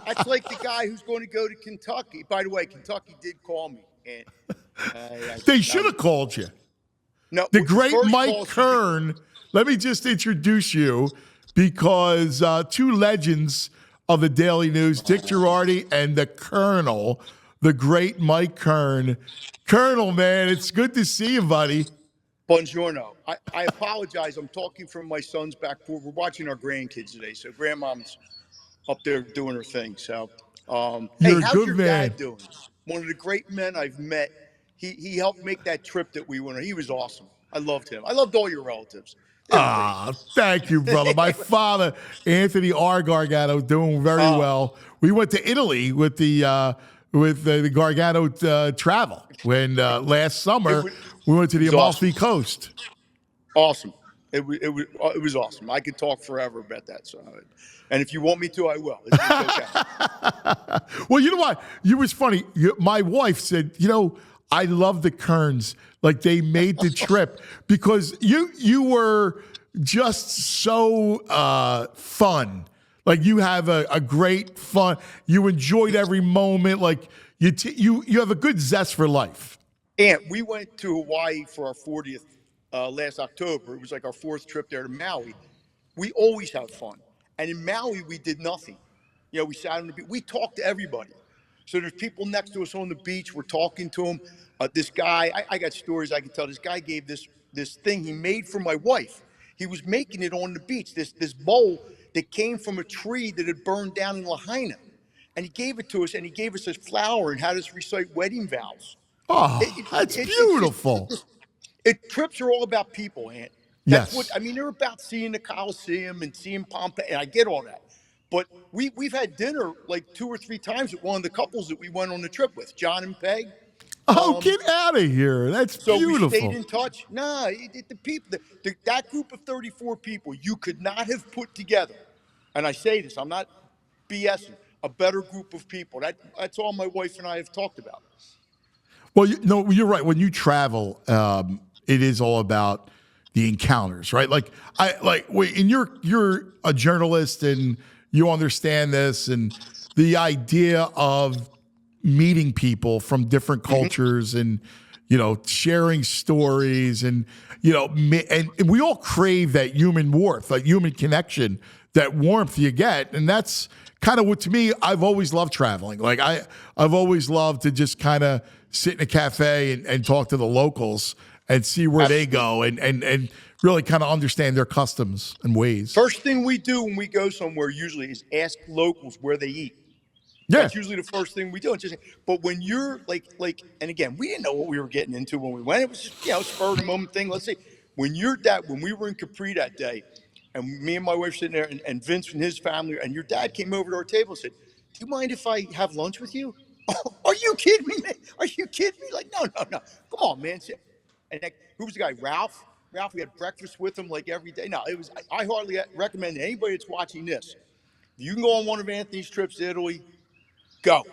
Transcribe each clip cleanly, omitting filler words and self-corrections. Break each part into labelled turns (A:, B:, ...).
A: That's like the guy who's going to go to Kentucky. By the way, Kentucky did call me, and
B: They should have called you.
A: no.
B: The
A: The
B: great
A: first
B: Mike
A: call
B: Kern. Let me just introduce you because two legends of the Daily News, Dick Girardi and the Colonel, the great Mike Kern. Colonel, man, it's good to see you, buddy.
A: Buongiorno. I apologize. I'm talking from my son's back porch. We're watching our grandkids today, so grandmom's up there doing her thing. So, hey,
B: You're a
A: how's
B: good
A: your
B: man.
A: dad doing? One of the great men I've met. He helped make that trip that we went on. He was awesome. I loved him. I loved all your relatives. They were great.
B: Ah, thank you, brother. My father, Anthony Gargano, doing very
A: Oh,
B: well. We went to Italy with the Gargano travel when last summer we went to the
A: was
B: Amalfi
A: awesome.
B: Coast.
A: Awesome. It was awesome. I could talk forever about that. So, and if you want me to, I will. It's okay.
B: Well, you know what? It was funny. My wife said, I love the Kerns. Like they made the trip because you were just so fun. Like you have a great fun. You enjoyed every moment. Like you have a good zest for life.
A: And we went to Hawaii for our 40th last October. It was like our fourth trip there to Maui. We always have fun. And in Maui, we did nothing. We sat on the beach. We talked to everybody. So there's people next to us on the beach. We're talking to them. This guy, I got stories I can tell. This guy gave this thing he made for my wife. He was making it on the beach. This bowl that came from a tree that had burned down in Lahaina. And he gave it to us, and he gave us this flower and had us recite wedding vows.
B: Oh, that's beautiful.
A: Trips are all about people, Ant. That's what
B: Yes.
A: I mean. They're about seeing the Coliseum and seeing Pompeii, and I get all that. But we've had dinner like 2 or 3 times with one of the couples that we went on the trip with, John and Peg.
B: Oh, get out of here. That's
A: So we stayed
B: beautiful.
A: in touch. Nah, the people, that group of 34 people, you could not have put together. And I say this, I'm not BSing. A better group of people. That's all my wife and I have talked about.
B: Well, you're right. When you travel, it is all about the encounters, right? And you're a journalist and you understand this, and the idea of meeting people from different cultures and sharing stories and and we all crave that human warmth, that human connection, that warmth you get, and that's kind of what, to me, I've always loved traveling. Like I've always loved to just kind of sit in a cafe and talk to the locals and see where they go and really kind of understand their customs and ways.
A: First thing we do when we go somewhere usually is ask locals where they eat.
B: Yeah.
A: That's usually the first thing we do. But when you're like, and again, we didn't know what we were getting into when we went. It was just, spur of the moment thing. Let's say when we were in Capri that day, and me and my wife sitting there, and Vince and his family, and your dad came over to our table and said, "Do you mind if I have lunch with you?" Oh, are you kidding me, man? Are you kidding me? Like, no. Come on, man. And who was the guy? Ralph. We had breakfast with him like every day. No, it was. I hardly recommend anybody that's watching this. You can go on one of Anthony's trips to Italy. Go.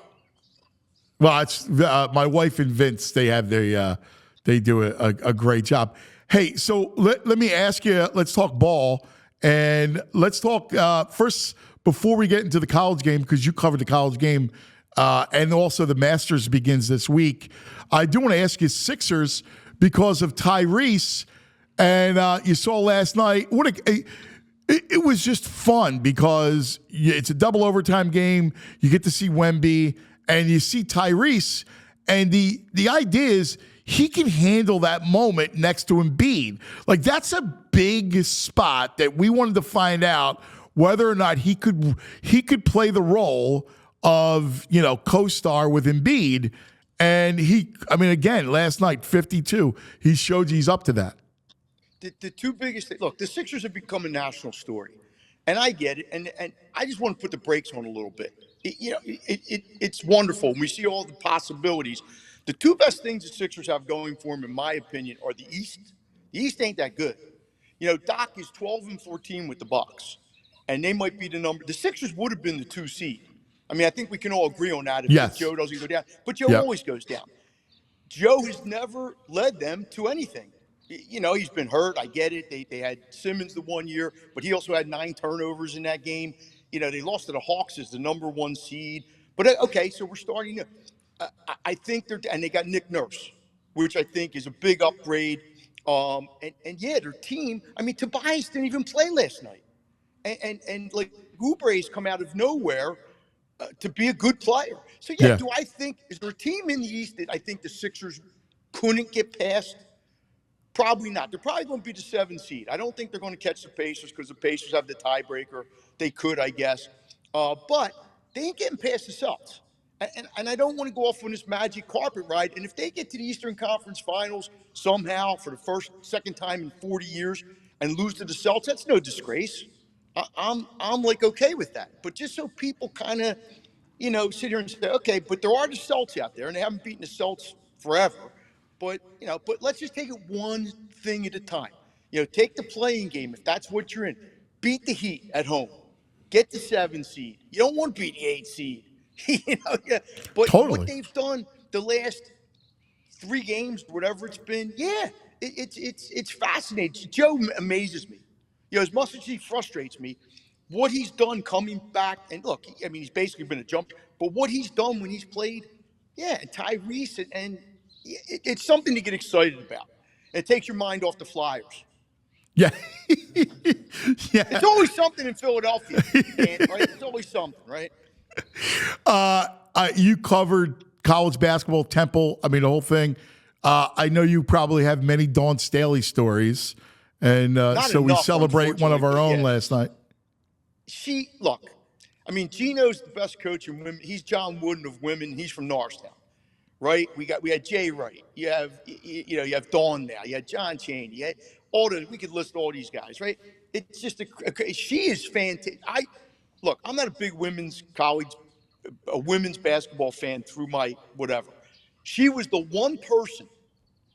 B: Well, it's my wife and Vince. They have they do a great job. Hey, so let me ask you. Let's talk ball, and let's talk first before we get into the college game, because you covered the college game, and also the Masters begins this week. I do want to ask you Sixers because of Tyrese, and you saw last night. It was just fun because it's a double overtime game. You get to see Wemby and you see Tyrese. And the idea is he can handle that moment next to Embiid. Like, that's a big spot that we wanted to find out whether or not he could play the role of, co-star with Embiid. And again, last night, 52, he showed he's up to that.
A: The two biggest things, look, the Sixers have become a national story, and I get it, and I just want to put the brakes on a little bit. It's wonderful. We see all the possibilities. The two best things the Sixers have going for them, in my opinion, are the East. The East ain't that good. Doc is 12-14 with the Bucks, and they might be the number. The Sixers would have been the 2 seed. I think we can all agree on that if Joe doesn't go down. But Joe always goes down. Joe has never led them to anything. He's been hurt. I get it. They had Simmons the one year, but he also had 9 turnovers in that game. they lost to the Hawks as the #1 seed. But okay, so we're starting to. I think and they got Nick Nurse, which I think is a big upgrade. And yeah, their team. I mean, Tobias didn't even play last night, and like Oubre's come out of nowhere to be a good player. So yeah,
B: Yeah.
A: do I think is there a team in the East that I think the Sixers couldn't get past? Probably not. They're probably going to be the 7 seed. I don't think they're going to catch the Pacers because the Pacers have the tiebreaker. They could, I guess. But they ain't getting past the Celtics. And I don't want to go off on this magic carpet ride. And if they get to the Eastern Conference Finals somehow for the second time in 40 years and lose to the Celtics, that's no disgrace. I'm like okay with that. But just so people kind of, sit here and say, okay, but there are the Celtics out there, and they haven't beaten the Celtics forever. But let's just take it one thing at a time. Take the playing game if that's what you're in. Beat the Heat at home. Get the 7 seed. You don't want to beat the 8 seed. Yeah. But what
B: Totally.
A: they've done the last 3 games, whatever it's been, yeah, it's fascinating. Joe amazes me. As much as he frustrates me, what he's done coming back and look, he's basically been a jump. But what he's done when he's played, yeah, and Tyrese and it's something to get excited about. It takes your mind off the Flyers.
B: Yeah. Yeah.
A: It's always something in Philadelphia, Dan, right? It's always something, right?
B: You covered college basketball, Temple. I mean, the whole thing. I know you probably have many Dawn Staley stories, and so we celebrate one of our own last night.
A: Look, Gino's the best coach in women. He's John Wooden of women. He's from Norristown, right? We had Jay Wright. You have Dawn now. You had John Chaney. You had we could list all these guys, right? It's just she is fantastic. I'm not a big women's basketball fan through my whatever. She was the one person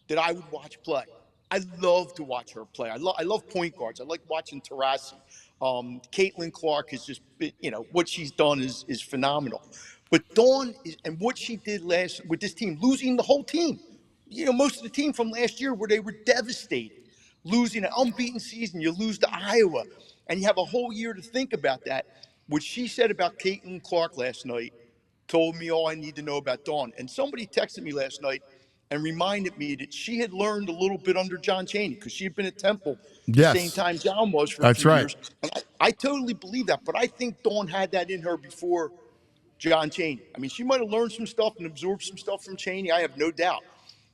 A: that I would watch play. I love to watch her play. I love point guards. I like watching Taurasi. Caitlin Clark is just, what she's done is phenomenal. But Dawn and what she did last with this team, losing the whole team. Most of the team from last year where they were devastated, losing an unbeaten season. You lose to Iowa, and you have a whole year to think about that. What she said about Caitlin Clark last night told me all I need to know about Dawn. And somebody texted me last night and reminded me that she had learned a little bit under John Chaney because she had been at Temple the same time John was for a few years. And I totally believe that. But I think Dawn had that in her before John Chaney. She might have learned some stuff and absorbed some stuff from Chaney. I have no doubt.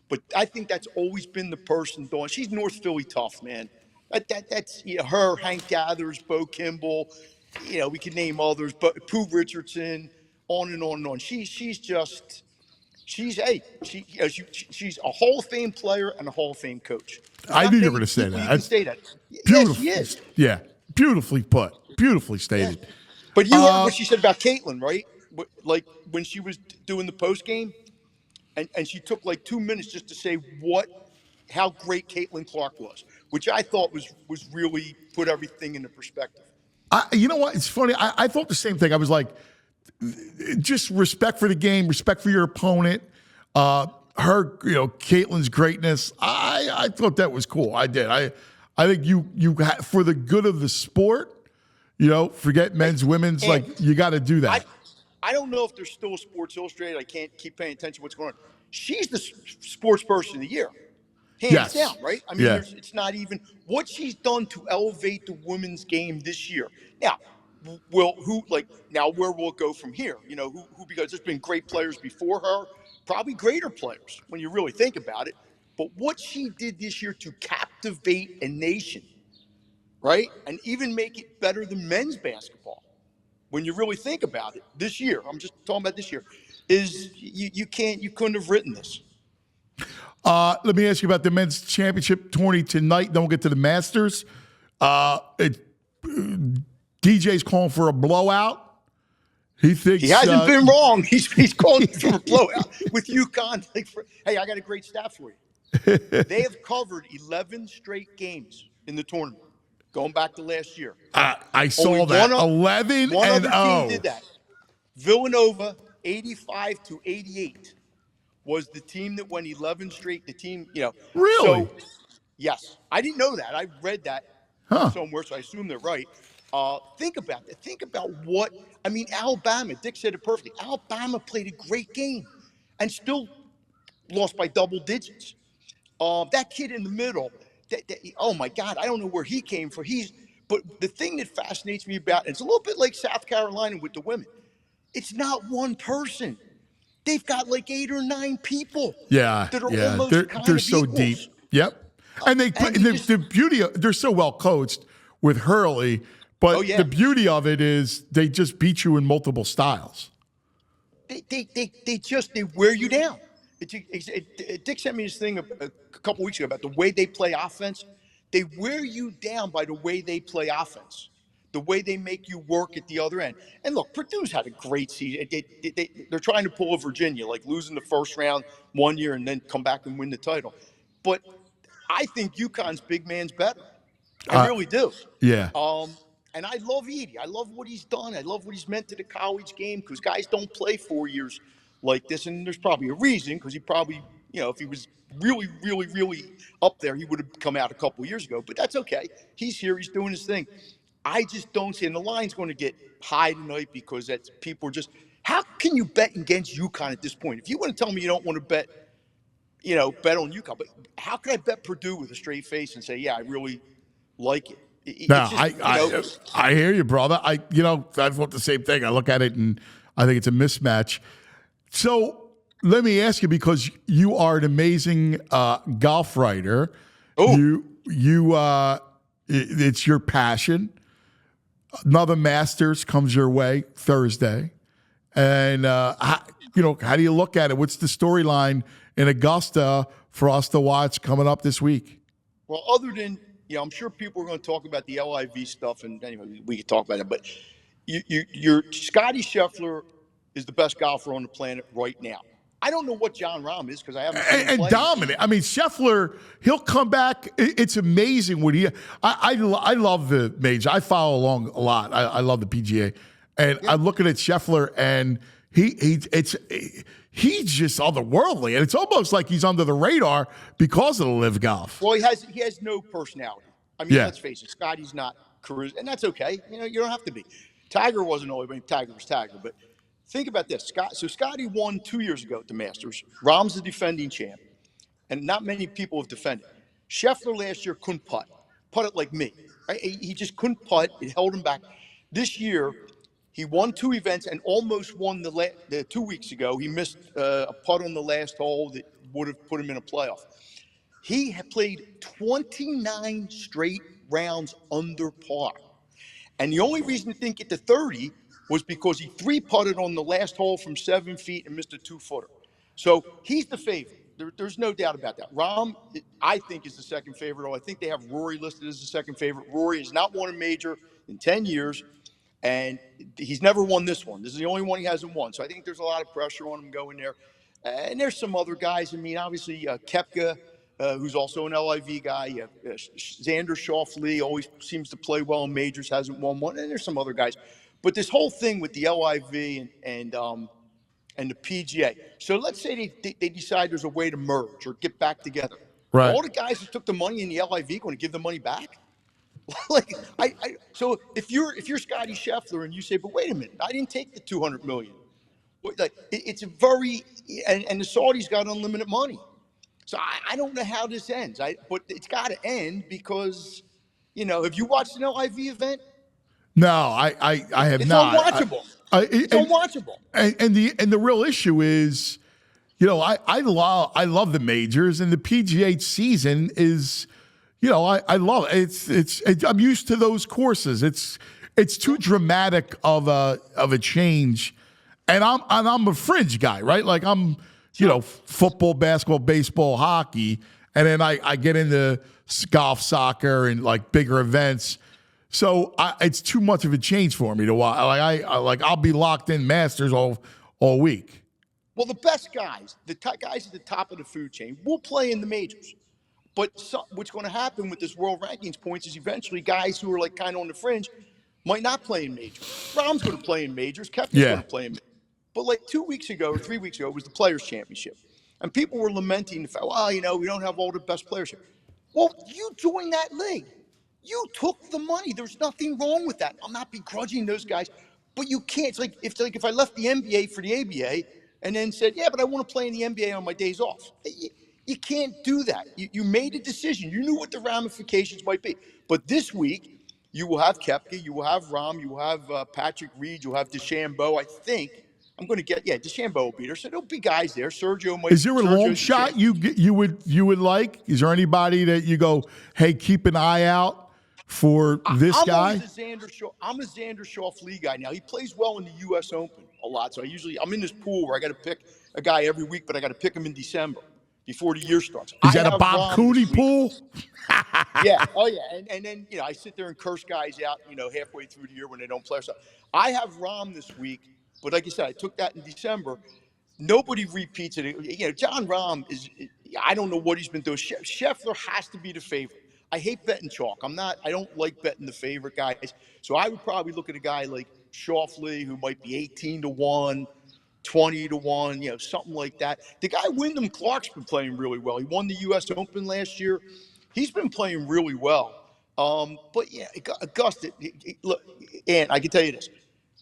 A: But I think that's always been the person, Dawn. She's North Philly tough, man. That's her, Hank Gathers, Bo Kimball. We could name others, but Pooh Richardson, on and on and on. She's a Hall of Fame player and a Hall of Fame coach.
B: I knew you were going to say that.
A: You can say that.
B: Beautiful.
A: Yes, she is.
B: Yeah, beautifully put. Beautifully stated.
A: Yeah. But you heard what she said about Caitlin, right? Like when she was doing the post game, and she took like 2 minutes just to say how great Caitlin Clark was, which I thought was really put everything into perspective.
B: You know what? It's funny. I thought the same thing. I was like, just respect for the game, respect for your opponent. Caitlin's greatness. I thought that was cool. I did. I think you for the good of the sport. Forget men's, women's. You got to do that.
A: I don't know if there's still a Sports Illustrated. I can't keep paying attention to what's going on. She's the sports person of the year. Hands down, right? It's not even what she's done to elevate the women's game this year. Now, where will it go from here? Who because there's been great players before her, probably greater players when you really think about it. But what she did this year to captivate a nation, right? And even make it better than men's basketball. When you really think about it, this year, I'm just talking about this year, is you couldn't have written this.
B: Let me ask you about the men's championship tourney tonight. Then we'll get to the Masters. DJ's calling for a blowout. He thinks
A: he hasn't been wrong. He's calling for a blowout with UConn. Hey, I got a great stat for you. They have covered 11 straight games in the tournament, going back to last year.
B: I saw that 11
A: one
B: and
A: other team did that. Villanova, 85-88. Was the team that went 11 straight. The team,
B: Really?
A: So, yes. I didn't know that. I read that somewhere, so I assume they're right. Think about that. Think about what I mean. Alabama. Dick said it perfectly. Alabama played a great game, and still lost by double digits. That kid in the middle. Oh my God, I don't know where he came from. But the thing that fascinates me about it's a little bit like South Carolina with the women. It's not one person. They've got like 8 or 9 people
B: Yeah,
A: that are
B: yeah.
A: almost
B: They're
A: kind of
B: so deep.
A: equals.
B: Yep. And they
A: And you just,
B: the beauty of, they're so well coached with Hurley,
A: oh
B: but the
A: yeah,
B: beauty of it is they just beat you in multiple styles.
A: they wear you down. Dick sent me this thing a couple weeks ago about the way they play offense. They wear you down by the way they play offense, the way they make you work at the other end. And look, Purdue's had a great season. They're trying to pull a Virginia, like losing the first round one year and then come back and win the title. But I think UConn's big man's better. I
B: Uh,
A: really do.
B: yeah.
A: Um, and I love Edie. I love what he's done. I love what he's meant to the college game because guys don't play 4 years like this. And there's probably a reason because he probably, if he was really, really, really up there, he would have come out a couple of years ago. But that's okay. He's here. He's doing his thing. I just don't see, and the line's going to get high tonight because that's people are just. How can you bet against UConn at this point? If you want to tell me you don't want to bet, bet on UConn, but how can I bet Purdue with a straight face and say, yeah, I really like it?
B: No,
A: It's just,
B: I hear you, brother. I thought the same thing. I look at it and I think it's a mismatch. So let me ask you, because you are an amazing golf writer.
A: Oh.
B: It's your passion. Another Masters comes your way Thursday, and how do you look at it? What's the storyline in Augusta for us to watch coming up this week?
A: Well, other than, I'm sure people are going to talk about the LIV stuff, and anyway, we can talk about it. But you're Scotty Scheffler is the best golfer on the planet right now. I don't know what John Rahm is because I haven't seen him
B: And
A: play.
B: dominant. I mean, Scheffler, he'll come back. It's amazing what he. I love the major. I follow along a lot. I love the PGA, and I'm looking at Scheffler, and he's just otherworldly, and it's almost like he's under the radar because of the live golf.
A: Well, he has no personality. I mean, let's face it, Scotty's not charisma, and that's okay. You don't have to be. Tiger wasn't always. I mean, Tiger was Tiger, but think about this. Scotty won 2 years ago at the Masters. Rahm's the defending champ, and not many people have defended. Scheffler last year couldn't putt it like me. Right? He just couldn't putt. It held him back. This year, he won 2 events and almost won the 2 weeks ago. He missed a putt on the last hole that would have put him in a playoff. He had played 29 straight rounds under par. And the only reason he didn't get to 30 was because he 3-putted on the last hole from 7 feet and missed a 2-footer. So he's the favorite. There's no doubt about that. Rahm, I think, is the second favorite. I think they have Rory listed as the second favorite. Rory has not won a major in 10 years, and he's never won this one. This is the only one he hasn't won. So I think there's a lot of pressure on him going there. And there's some other guys. I mean, obviously, Koepka, who's also an LIV guy. Xander Schauffele always seems to play well in majors, hasn't won one. And there's some other guys. But this whole thing with the LIV and the PGA. So let's say they decide there's a way to merge or get back together.
B: Right.
A: All the guys who took the money in the LIV going to give the money back? So if you're Scotty Scheffler and you say, but wait a minute, I didn't take the $200 million. It's a very and the Saudis got unlimited money. So I don't know how this ends. But it's got to end because, have you watched an LIV event?
B: No, I have
A: It's
B: not.
A: unwatchable. It's unwatchable.
B: And the real issue is, I love the majors, and the PGA season is, I love it. It's I'm used to those courses. It's too dramatic of a change, and I'm a fringe guy, right? Like I'm, football, basketball, baseball, hockey, and then I get into golf, soccer, and like bigger events. So it's too much of a change for me to watch. I'll be locked in Masters all week.
A: Well, the best guys, guys at the top of the food chain, will play in the majors. But what's going to happen with this world rankings points is eventually guys who are like kind of on the fringe might not play in majors. Rahm's going to play in majors. Koepka's going to play in majors. But like 2 weeks ago or 3 weeks ago, it was the Players' Championship. And people were lamenting the fact, we don't have all the best players here. Well, you join that league. You took the money. There's nothing wrong with that. I'm not begrudging those guys, but you can't. It's like if I left the NBA for the ABA and then said, yeah, but I want to play in the NBA on my days off. You can't do that. You made a decision. You knew what the ramifications might be. But this week, you will have Koepka, you will have Rahm, you will have Patrick Reed, you'll have DeChambeau. I think I'm going to get DeChambeau will be there. So there'll be guys there.
B: Is there a long
A: Sergio's a
B: shot
A: chance.
B: you would like? Is there anybody that you go, hey, keep an eye out for this
A: I'm
B: guy?
A: always I'm a Xander Schauffele guy now. He plays well in the U.S. Open a lot. So I'm in this pool where I got to pick a guy every week, but I got to pick him in December before the year starts.
B: Is
A: I
B: that a
A: have
B: Bob
A: Rahm
B: Cooney
A: this week.
B: pool?
A: Yeah. Oh, yeah. And then, I sit there and curse guys out, halfway through the year when they don't play. So I have Rahm this week, but like I said, I took that in December. Nobody repeats it. John Rahm I don't know what he's been doing. Scheffler has to be the favorite. I hate betting chalk. I don't like betting the favorite guys. So I would probably look at a guy like Schauffele, who might be 18-1. 20-1, something like that. The guy Wyndham Clark's been playing really well. He won the U.S. Open last year. He's been playing really well. But yeah, Augusta. Look, and I can tell you this: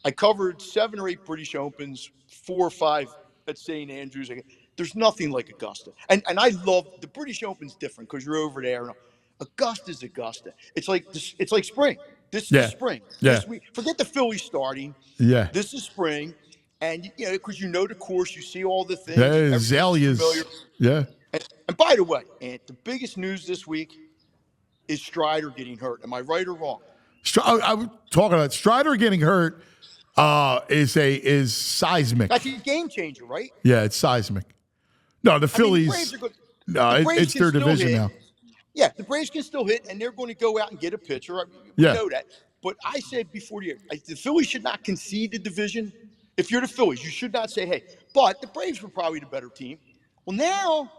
A: I covered 7 or 8 British Opens, 4 or 5 at St. Andrews. There's nothing like Augusta, and I love the British Open's different because you're over there. Augusta's Augusta. It's like spring. This is spring.
B: Yeah.
A: This week, forget the Phillies starting.
B: Yeah.
A: This is spring. And, because the course, you see all the things.
B: Yeah,
A: Everything's
B: azaleas.
A: familiar.
B: Yeah.
A: And by the way, the biggest news this week is Strider getting hurt. Am I right or wrong?
B: I was talking about Strider getting hurt is seismic.
A: That's a game changer, right?
B: Yeah, it's seismic. No, the Phillies.
A: The Braves are good.
B: No, it's their division now.
A: Yeah, the Braves can still hit, and they're going to go out and get a pitcher. We know that. But I said before the year, the Phillies should not concede the division. If you're the Phillies, you should not say, hey, but the Braves were probably the better team. Well, now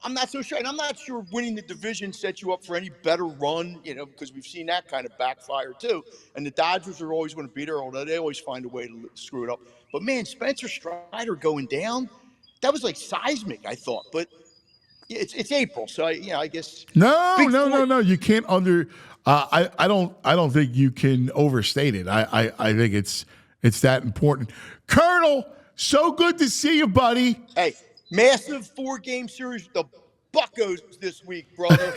A: I'm not so sure. And I'm not sure winning the division sets you up for any better run, because we've seen that kind of backfire too. And the Dodgers are always going to be there, although they always find a way to screw it up. But, man, Spencer Strider going down, that was like seismic, I thought. But it's April, so I guess.
B: No. You can't I don't think you can overstate it. I think it's that important. Colonel, so good to see you, buddy.
A: Hey, massive 4-game series with the Buccos this week, brother.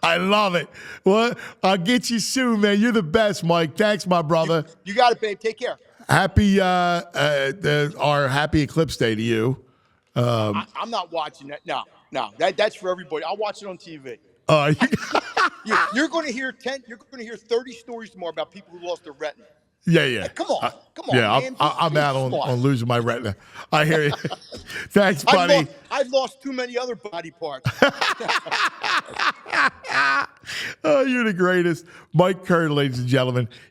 B: I love it. Well, I'll get you soon, man. You're the best, Mike. Thanks, my brother.
A: You got it, babe. Take care.
B: Happy our happy Eclipse Day to you.
A: I'm not watching that. No. That's for everybody. I'll watch it on TV. You're going to hear 30 stories tomorrow about people who lost their retina.
B: Yeah.
A: Hey, come on,
B: yeah,
A: man.
B: I'm out on losing my retina. I hear you. Thanks, buddy.
A: I've lost too many other body parts.
B: Oh, you're the greatest. Mike Kern, ladies and gentlemen.